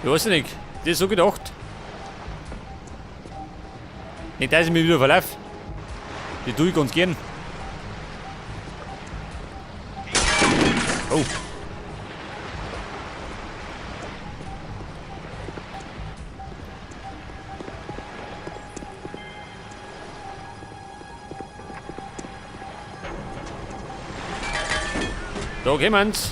Ich weiß nicht. Das ist so gedacht. Nicht, dass ich mich wieder verlaufe. Die tue ich ganz gern. Oh. Da gehen wir's.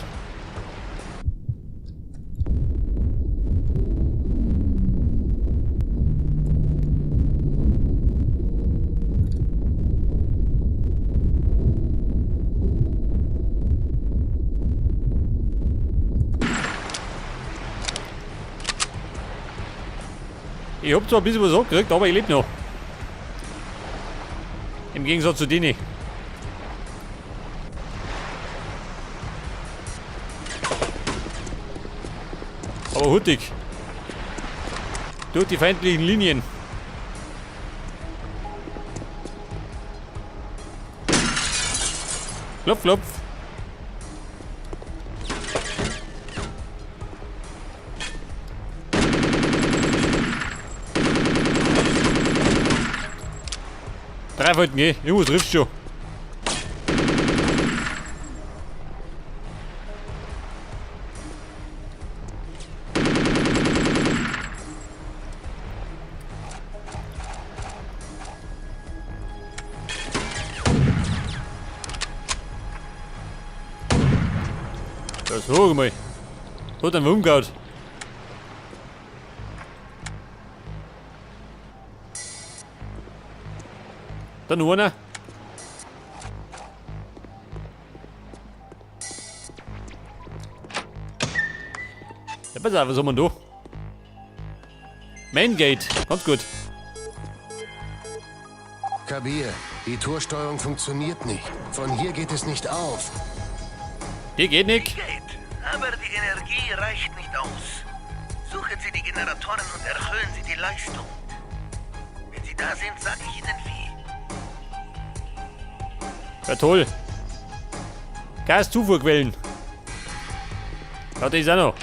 Ich hab zwar ein bisschen was abgekriegt, aber ich lebe noch. Im Gegensatz zu denen. Aber huttig. Durch die feindlichen Linien. Klopf, klopf. Drei wollten gehen. Irgendwo triffst du schon. Das hoch mal. Hat einen umgehauen. Da noch einer. Ja, pass auf, was haben wir da? Main Gate, ganz gut. Kabir, die Torsteuerung funktioniert nicht. Von hier geht es nicht auf. Die geht nicht. Die geht, aber die Energie reicht nicht aus. Suchen Sie die Generatoren und erhöhen Sie die Leistung. Wenn Sie da sind, sage ich Ihnen wie. Ja, toll. Gaszufuhrquellen. Ja, das ist auch noch.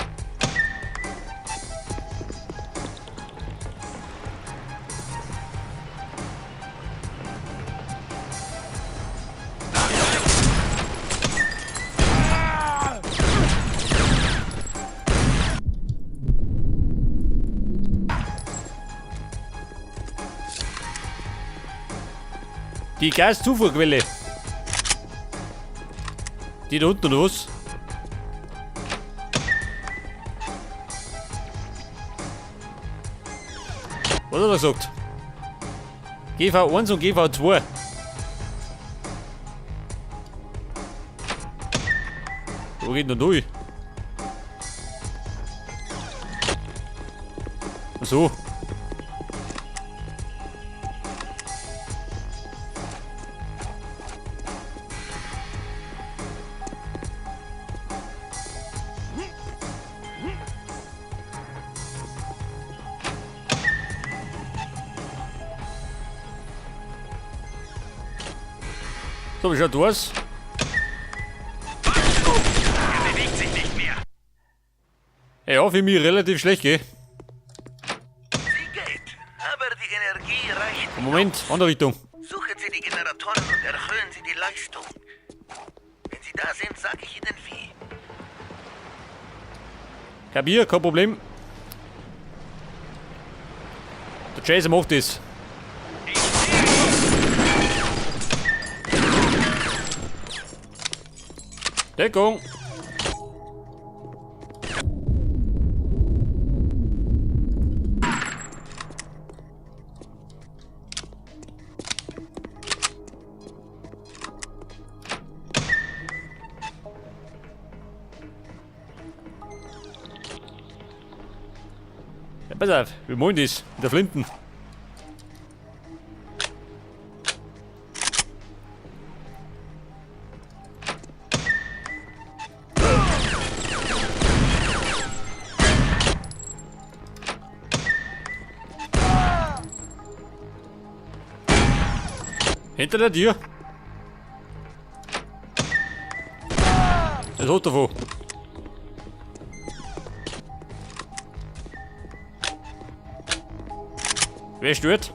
Die Gaszufuhrquelle. Die da unten los. Was hat er gesagt? GV1 und GV2. Wo geht denn durch? So. So, wie schaut das aus? Er bewegt sich nicht mehr. Ja, für mich relativ schlecht, gell? Sie geht, aber die Energie reicht nicht Moment, aus. andere Richtung. Suchen Sie die Generatoren und erhöhen Sie die Leistung. Wenn Sie da sind, sage ich Ihnen wie. Kapier, kein Problem. Der Jason macht das. Deckung! Ja, pass auf, wir wollen das mit der Flinten. Hinter der Tür. Das hat davon. Wer stört?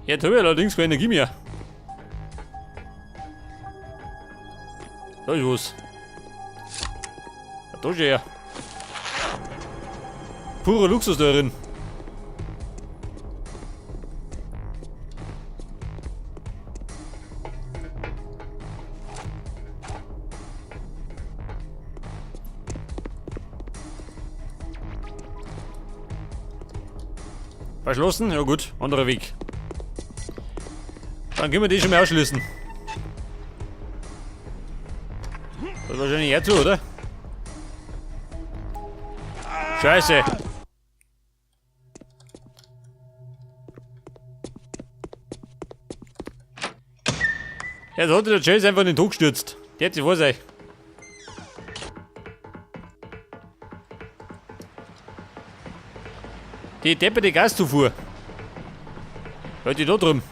Jetzt habe ich allerdings keine Energie mehr. Da ist was. Da ist er. Purer Luxus da drin. Verschlossen? Ja gut, anderer Weg. Dann können wir die schon mal ausschließen. Das ist wahrscheinlich eher zu, oder? Scheiße. Ja, da hat der Chase einfach in den Tod gestürzt. Der hat sich vor sich. Die depperte Gaszufuhr. Halt die da drum.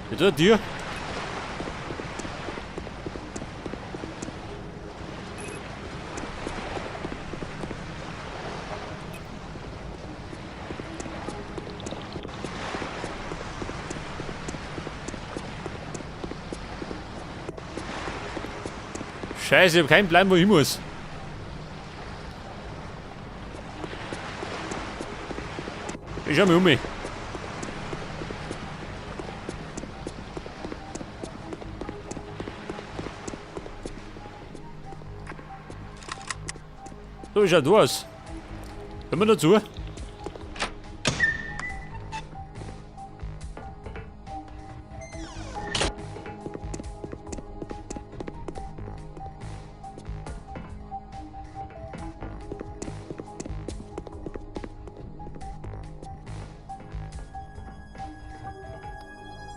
Wie tut dir? Scheiße, ich hab keinen Plan, wo ich muss. Ich schau mich um mich. So, schaut aus. Können wir dazu?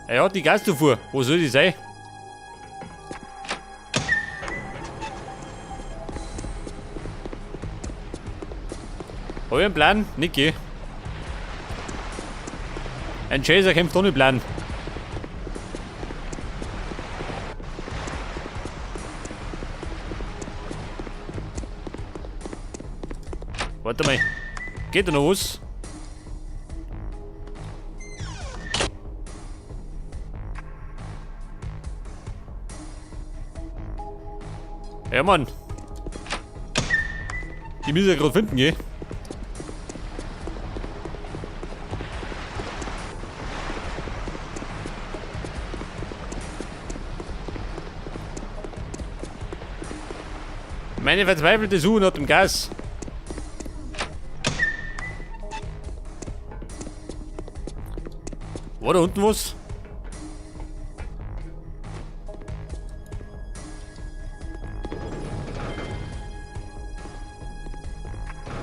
Er hat die Gaszufuhr. Wo soll die sein? Hab ich einen Plan? Niki. Ein Chaser kämpft ohne Plan. Warte mal. Geht da noch was? Ja, Mann. Die müssen ja gerade finden, gell? Meine verzweifelte Suche nach dem Gas. War da unten was?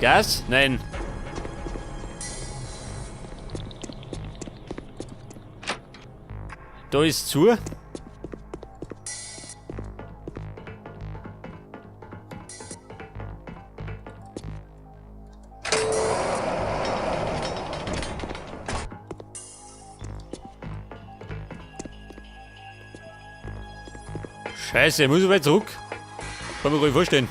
Gas? Nein. Da ist zu. Scheiße, muss ich weit zurück. Kann mir ruhig vorstellen.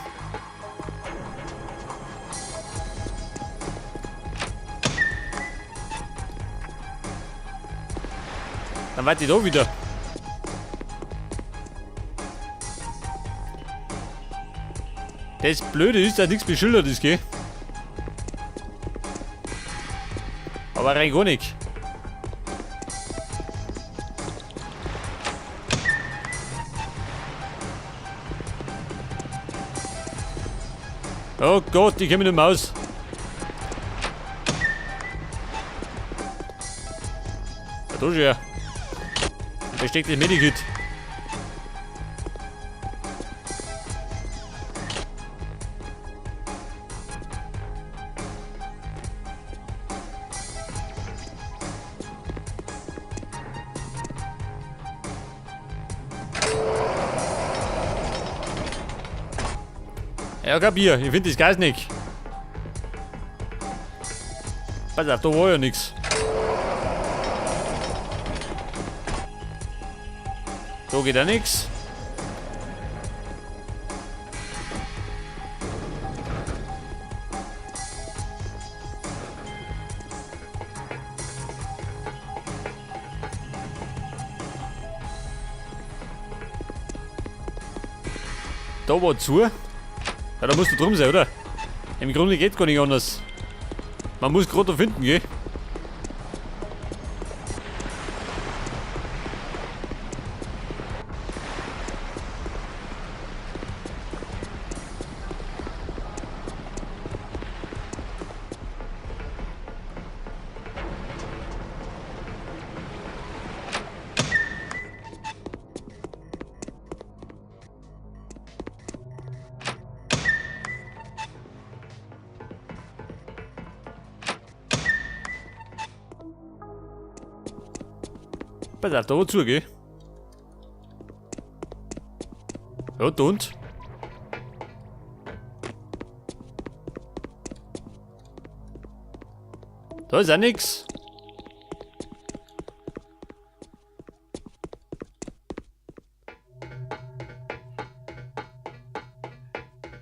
Dann warte ich da wieder. Das Blöde ist, dass nichts beschildert ist, gell? Aber rein gar nicht. Oh Gott, ich komme nicht mehr aus. Da ist er. Da steckt das Medikit. Ja, kapier, ich finde das Gas nicht. Pass auf, da war ja nix. Da geht ja nix. Da war zu. Ja, da musst du drum sein, oder? Im Grunde geht gar nicht anders. Man muss gerade da finden, gell? Pass auf, da war zu, gell? Ja, da und? Da ist auch nix.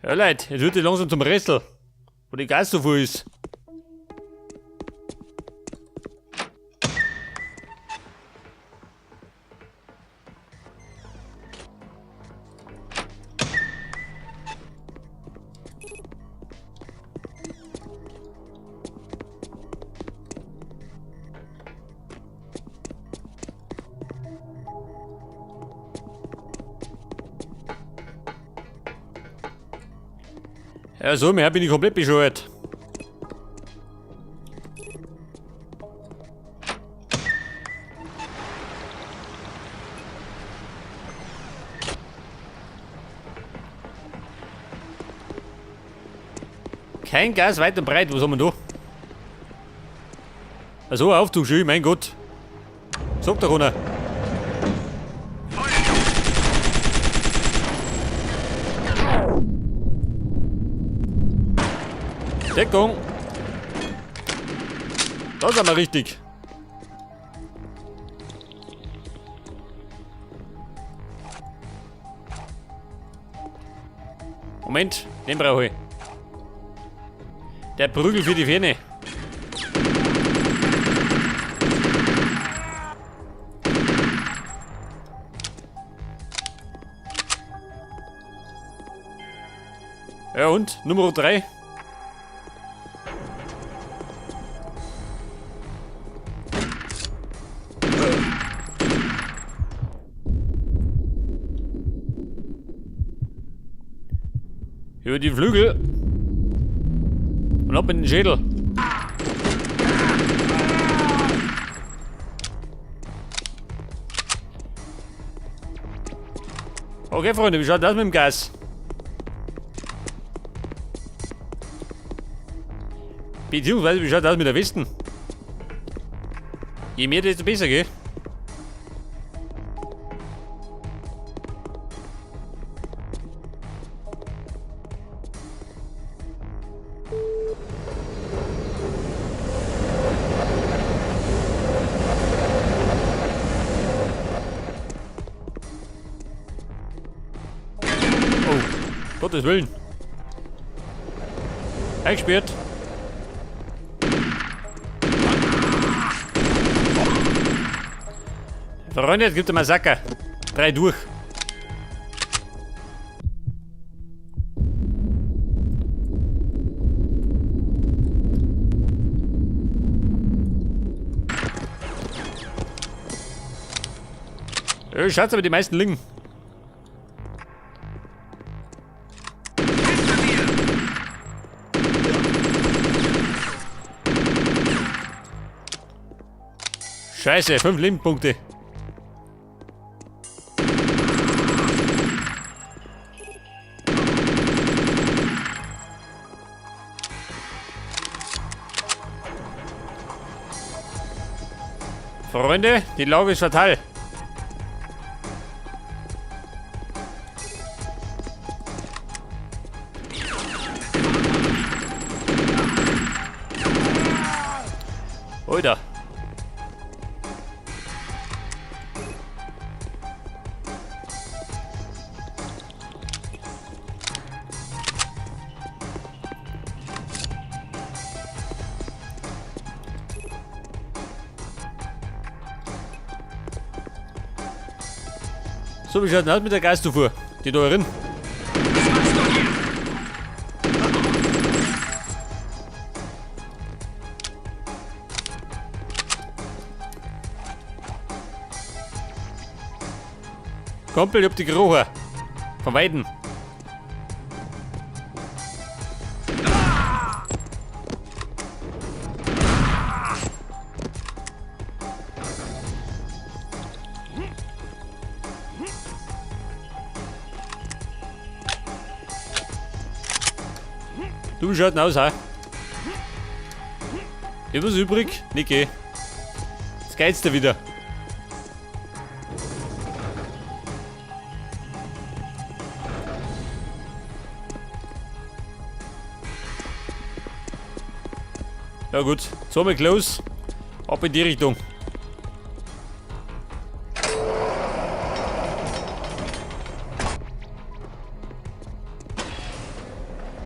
Ja, Leute, jetzt wird die langsam zum Rätsel. Wo die Gas so viel ist. Ja, so, mehr bin ich komplett bescheuert. Kein Gas weit und breit, was haben wir da? Also, Aufzug schön, mein Gott. Sag doch einer. Deckung! Da sind wir richtig. Moment, den brauche ich. Der Prügel für die Fähne. Ja und? Nummer 3. Über die Flügel. Und ab in den Schädel. Okay, Freunde, wie schaut das mit dem Gas? Beziehungsweise, wie schaut das mit der Westen? Je mehr, desto besser, gell? Gottes Willen. Eingesperrt. Freunde, jetzt gibt es Massaker. 3 durch. Schaut's aber die meisten liegen. Scheiße, 5 Lebenspunkte. Freunde, die Lage ist fatal. Alter. So, wie schaut denn aus mit der Geisterfuhr? Die da drin. Kumpel, ich hab die gerochen. Von Weitem. Du, wie schaut denn aus, ha? Ist was übrig? Niki. Jetzt geht's dir wieder. Ja gut, so mal close. Ab in die Richtung.